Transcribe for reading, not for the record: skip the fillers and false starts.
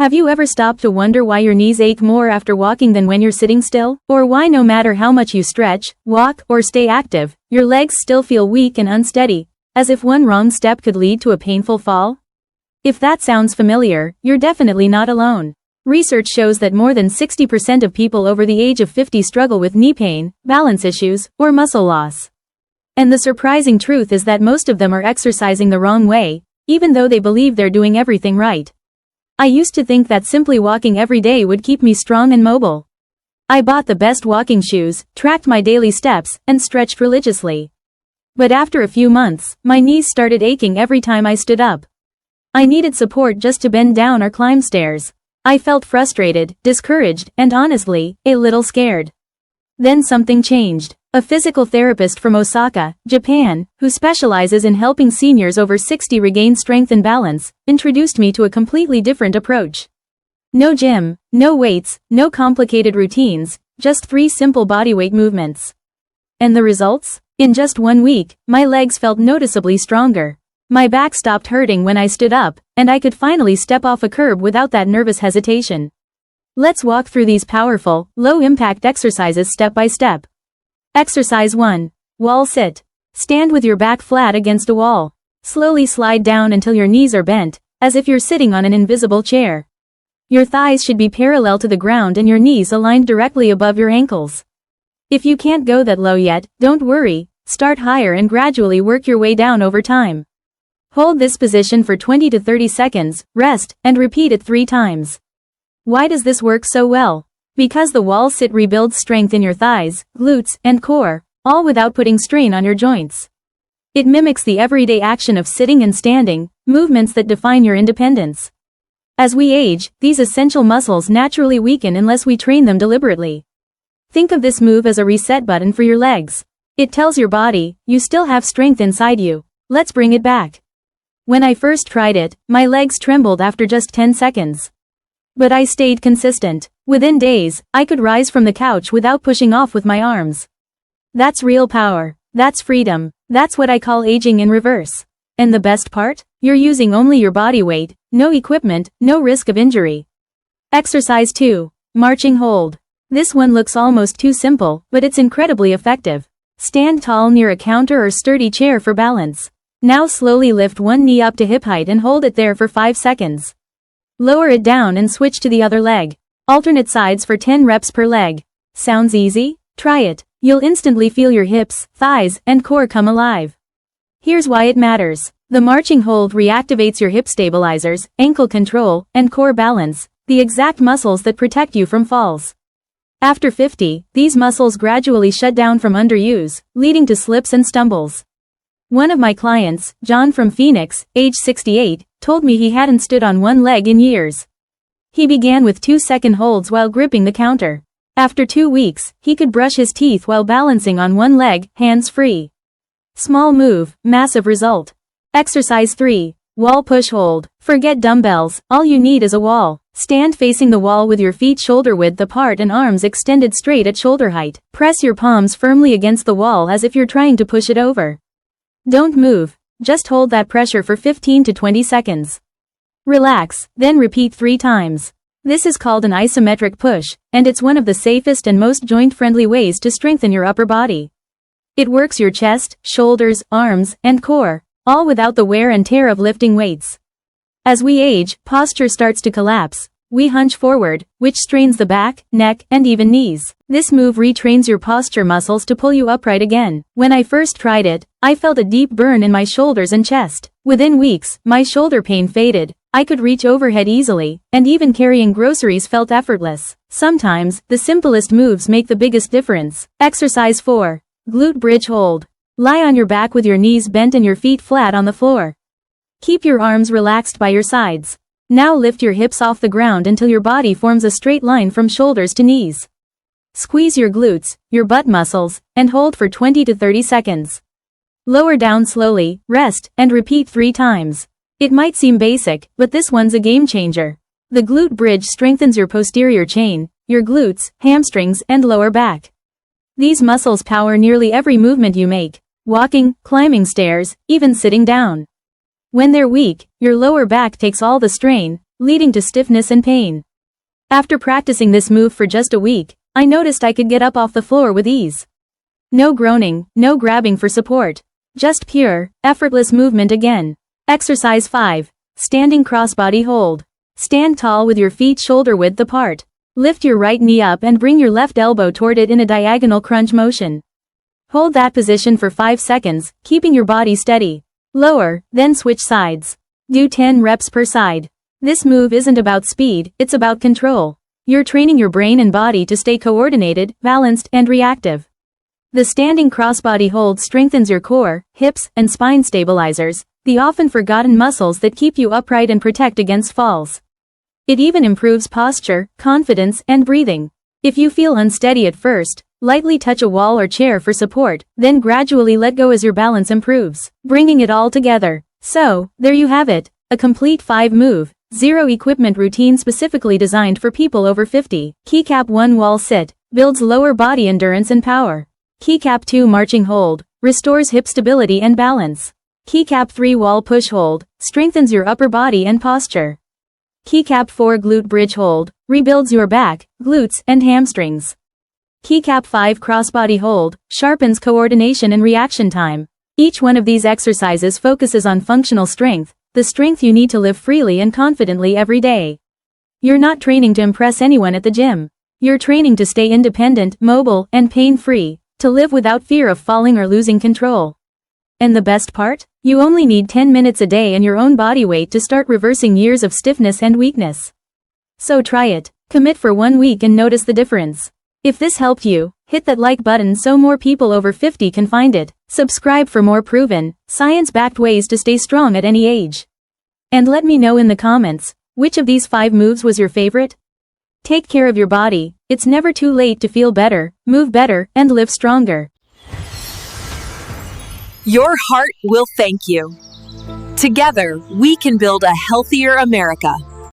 Have you ever stopped to wonder why your knees ache more after walking than when you're sitting still? Or why no matter how much you stretch, walk, or stay active, your legs still feel weak and unsteady, as if one wrong step could lead to a painful fall? If that sounds familiar, you're definitely not alone. Research shows that more than 60% of people over the age of 50 struggle with knee pain, balance issues, or muscle loss. And the surprising truth is that most of them are exercising the wrong way, even though they believe they're doing everything right. I used to think that simply walking every day would keep me strong and mobile. I bought the best walking shoes, tracked my daily steps, and stretched religiously. But after a few months, my knees started aching every time I stood up. I needed support just to bend down or climb stairs. I felt frustrated, discouraged, and honestly, a little scared. Then something changed. A physical therapist from Osaka, Japan, who specializes in helping seniors over 60 regain strength and balance, introduced me to a completely different approach. No gym, no weights, no complicated routines, just 3 simple bodyweight movements. And the results? In just 1 week, my legs felt noticeably stronger. My back stopped hurting when I stood up, and I could finally step off a curb without that nervous hesitation. Let's walk through these powerful, low-impact exercises step by step. Exercise 1. Wall sit. Stand with your back flat against a wall. Slowly slide down until your knees are bent, as if you're sitting on an invisible chair. Your thighs should be parallel to the ground and your knees aligned directly above your ankles. If you can't go that low yet, don't worry, start higher and gradually work your way down over time. Hold this position for 20 to 30 seconds, rest, and repeat it 3 times. Why does this work so well? Because the wall sit rebuilds strength in your thighs, glutes, and core, all without putting strain on your joints. It mimics the everyday action of sitting and standing, movements that define your independence. As we age, these essential muscles naturally weaken unless we train them deliberately. Think of this move as a reset button for your legs. It tells your body, you still have strength inside you. Let's bring it back. When I first tried it, my legs trembled after just 10 seconds. But I stayed consistent. Within days, I could rise from the couch without pushing off with my arms. That's real power. That's freedom. That's what I call aging in reverse. And the best part? You're using only your body weight, no equipment, no risk of injury. Exercise 2. Marching hold. This one looks almost too simple, but it's incredibly effective. Stand tall near a counter or sturdy chair for balance. Now slowly lift one knee up to hip height and hold it there for 5 seconds. Lower it down and switch to the other leg. Alternate sides for 10 reps per leg. Sounds easy? Try it. You'll instantly feel your hips, thighs, and core come alive. Here's why it matters. The marching hold reactivates your hip stabilizers, ankle control, and core balance, the exact muscles that protect you from falls. After 50, these muscles gradually shut down from underuse, leading to slips and stumbles. One of my clients, John from Phoenix, age 68, told me he hadn't stood on one leg in years. He began with 2-second holds while gripping the counter. After 2 weeks, he could brush his teeth while balancing on one leg, hands free. Small move, massive result. Exercise 3. Wall push hold. Forget dumbbells, all you need is a wall. Stand facing the wall with your feet shoulder width apart and arms extended straight at shoulder height. Press your palms firmly against the wall as if you're trying to push it over. Don't move, just hold that pressure for 15 to 20 seconds. Relax, then repeat 3 times. This is called an isometric push, and it's one of the safest and most joint-friendly ways to strengthen your upper body. It works your chest, shoulders, arms, and core, all without the wear and tear of lifting weights. As we age, posture starts to collapse. We hunch forward, which strains the back, neck, and even knees. This move retrains your posture muscles to pull you upright again. When I first tried it, I felt a deep burn in my shoulders and chest. Within weeks, my shoulder pain faded, I could reach overhead easily, and even carrying groceries felt effortless. Sometimes, the simplest moves make the biggest difference. Exercise 4. Glute bridge hold. Lie on your back with your knees bent and your feet flat on the floor. Keep your arms relaxed by your sides. Now lift your hips off the ground until your body forms a straight line from shoulders to knees. Squeeze your glutes, your butt muscles, and hold for 20 to 30 seconds. Lower down slowly, rest, and repeat 3 times. It might seem basic, but this one's a game changer. The glute bridge strengthens your posterior chain, your glutes, hamstrings, and lower back. These muscles power nearly every movement you make, walking, climbing stairs, even sitting down. When they're weak, your lower back takes all the strain, leading to stiffness and pain. After practicing this move for just a week, I noticed I could get up off the floor with ease. No groaning, no grabbing for support. Just pure, effortless movement again. Exercise 5. Standing crossbody hold. Stand tall with your feet shoulder width apart. Lift your right knee up and bring your left elbow toward it in a diagonal crunch motion. Hold that position for 5 seconds, keeping your body steady. Lower, then switch sides. Do 10 reps per side. This move isn't about speed, it's about control. You're training your brain and body to stay coordinated, balanced, and reactive. The standing crossbody hold strengthens your core, hips, and spine stabilizers, the often forgotten muscles that keep you upright and protect against falls. It even improves posture, confidence, and breathing. If you feel unsteady at first, lightly touch a wall or chair for support, then gradually let go as your balance improves, bringing it all together. So, there you have it, a complete 5-move, 0 equipment routine specifically designed for people over 50. Keycap 1 Wall Sit, builds lower body endurance and power. Keycap 2 Marching Hold, restores hip stability and balance. Keycap 3 Wall Push Hold, strengthens your upper body and posture. Keycap 4 Glute Bridge Hold, rebuilds your back, glutes, and hamstrings. Keycap 5 Crossbody Hold, sharpens coordination and reaction time. Each one of these exercises focuses on functional strength, the strength you need to live freely and confidently every day. You're not training to impress anyone at the gym. You're training to stay independent, mobile, and pain-free, to live without fear of falling or losing control. And the best part? You only need 10 minutes a day and your own body weight to start reversing years of stiffness and weakness. So try it, commit for 1 week and notice the difference. If this helped you, hit that like button so more people over 50 can find it. Subscribe for more proven, science-backed ways to stay strong at any age. And let me know in the comments, which of these 5 moves was your favorite? Take care of your body, it's never too late to feel better, move better, and live stronger. Your heart will thank you. Together, we can build a healthier America.